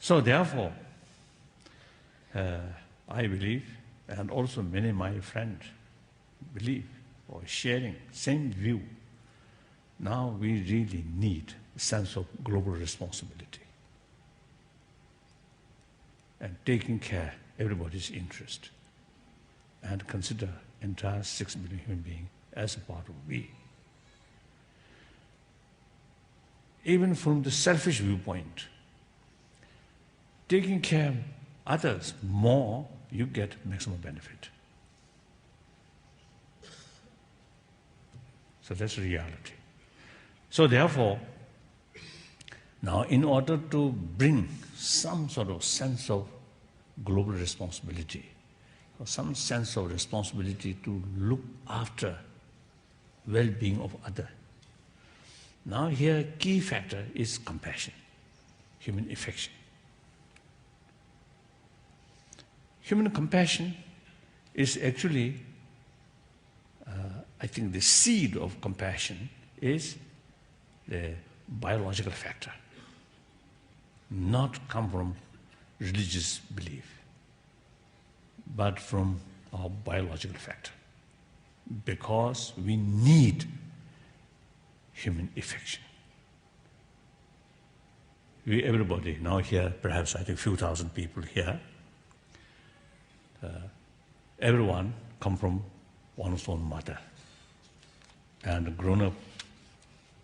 So therefore, I believe, and also many of my friends believe or sharing same view, now we really need a sense of global responsibility and taking care of everybody's interest and consider entire 6 billion human beings as a part of we. Even from the selfish viewpoint, taking care of others more, you get maximum benefit. So that's the reality. So therefore, now in order to bring some sort of sense of global responsibility, or some sense of responsibility to look after well-being of others, now here key factor is compassion, human affection. Human compassion is actually, I think the seed of compassion is the biological factor, not come from religious belief, but from our biological factor, because we need human affection. We, everybody now here, perhaps I think few thousand people here, everyone come from one's own mother and grown up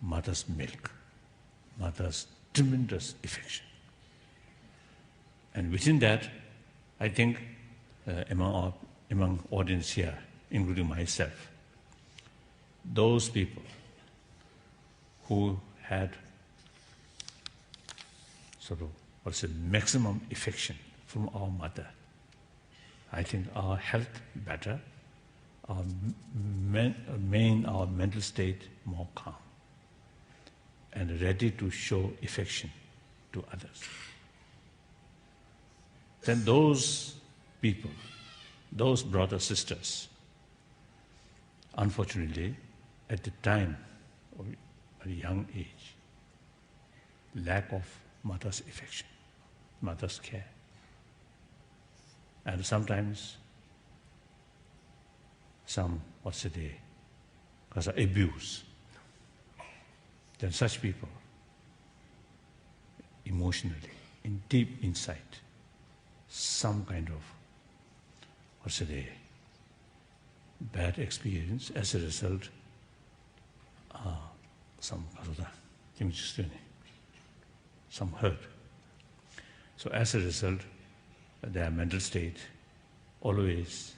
mother's milk, mother's tremendous affection. And within that, I think among audience here, including myself, those people who had sort of, what's it, maximum affection from our mother, I think our health better, our mental state more calm, and ready to show affection to others. Then those people, those brothers, sisters, unfortunately, at the time of a young age, lack of mother's affection, mother's care. And sometimes some, because of abuse. Then such people, emotionally, in deep inside, some kind of, bad experience, as a result, some hurt. So as a result, their mental state always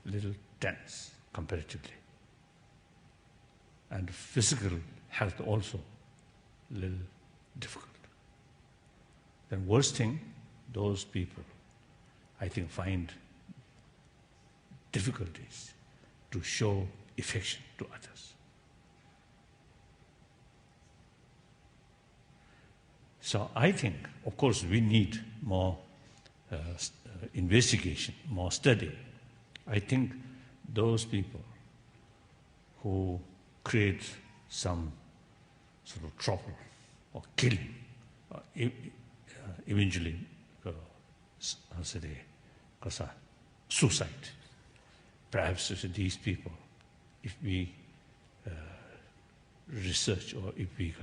a little tense comparatively. And physical health also a little difficult. Then worst thing, those people, I think, find difficulties to show affection to others. So I think, of course, we need more investigation, more study. I think those people who create some sort of trouble or killing, eventually, suicide. Perhaps these people, if we research or if we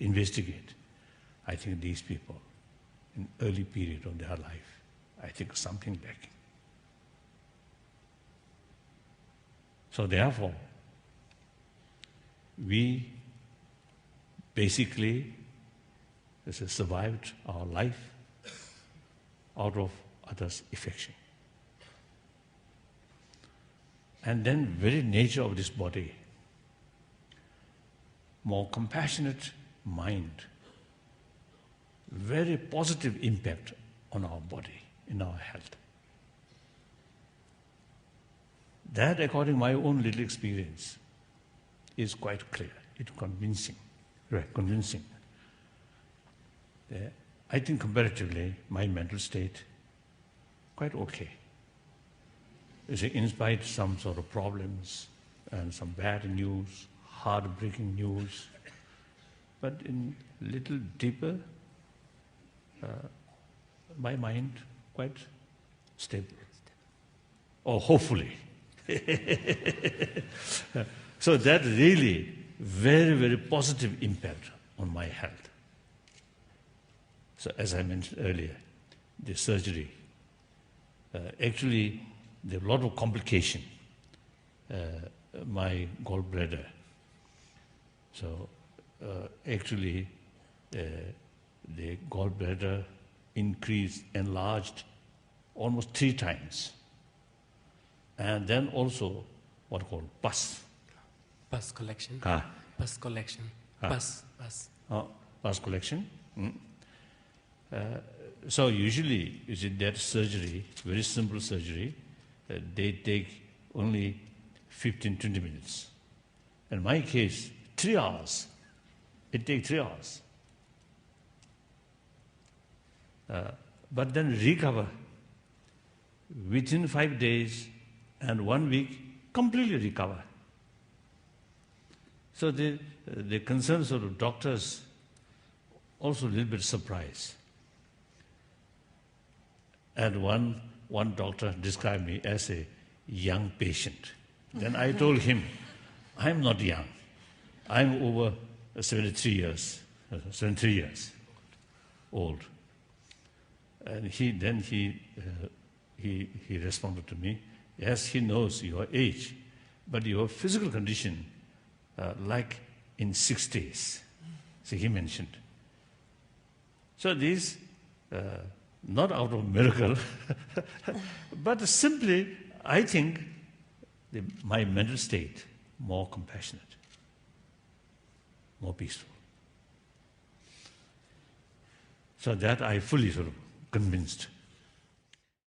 investigate, I think these people, in early period of their life, I think something lacking. So therefore, we basically survived our life out of others' affection. And then very nature of this body, more compassionate mind, very positive impact on our body, in our health. That, according to my own little experience, is quite clear. It's convincing, right? Convincing. I think comparatively, my mental state quite okay. In spite of some sort of problems and some bad news, heartbreaking news, but in little deeper, my mind quite stable. Or hopefully. So that really very, very positive impact on my health. So as I mentioned earlier, the surgery, actually there are a lot of complication. My gallbladder. So actually the gallbladder increased, enlarged almost 3 times. And then also what called pus. Pus collection. Pus collection. Pus. Pus collection. So usually, you see, that surgery, very simple surgery, they take only 15-20 minutes. In my case, 3 hours. It takes 3 hours. But then recover within 5 days and 1 week, completely recover. So the concerns of the doctors also a little bit surprised. And one doctor described me as a young patient. Then I told him, I'm not young. I'm over 73 years old. And he responded to me, yes, he knows your age, but your physical condition, like in 60s. So he mentioned. So this, not out of miracle, but simply, I think my mental state more compassionate, more peaceful. So that I fully sort of convinced.